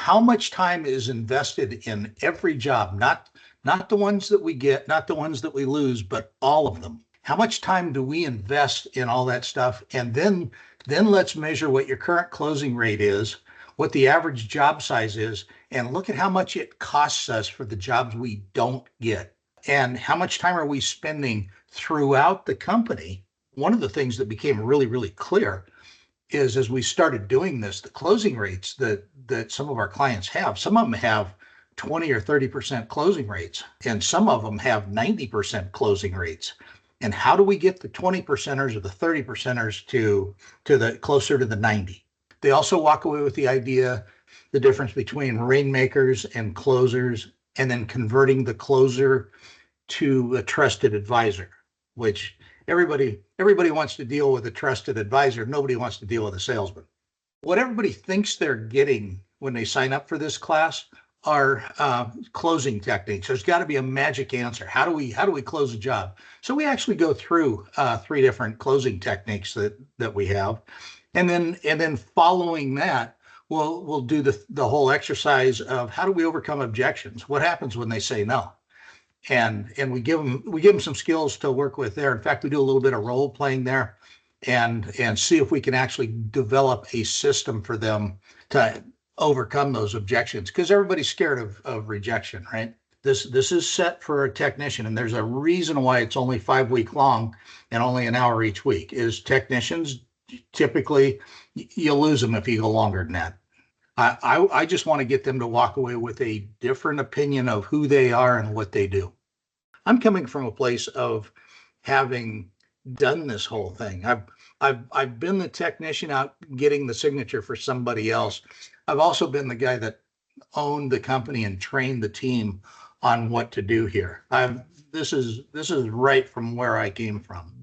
how much time is invested in every job, not the ones that we get, not the ones that we lose, but all of them. How much time do we invest in all that stuff? And then let's measure what your current closing rate is, what the average job size is, and look at how much it costs us for the jobs we don't get. And how much time are we spending throughout the company? One of the things that became really, really clear is as we started doing this, the closing rates that some of our clients have, some of them have 20 or 30% closing rates, and some of them have 90% closing rates. And how do we get the 20%ers or the 30%ers to the closer to the 90? They also walk away with the idea, the difference between rainmakers and closers, and then converting the closer to a trusted advisor, which everybody wants to deal with a trusted advisor. Nobody wants to deal with a salesman. What everybody thinks they're getting when they sign up for this class are closing techniques. There's got to be a magic answer. How do we close a job? So we actually go through 3 different closing techniques that we have, and then following that, we'll do the whole exercise of how do we overcome objections? What happens when they say no? And we give them some skills to work with there. In fact, we do a little bit of role playing there, and see if we can actually develop a system for them to overcome those objections, because everybody's scared of rejection, right? This is set for a technician, and there's a reason why it's only 5 week long and only an hour each week. Is technicians typically you lose them if you go longer than that. I just want to get them to walk away with a different opinion of who they are and what they do. I'm coming from a place of having done this whole thing. I've been the technician out getting the signature for somebody else. I've also been the guy that owned the company and trained the team on what to do here. This is right from where I came from.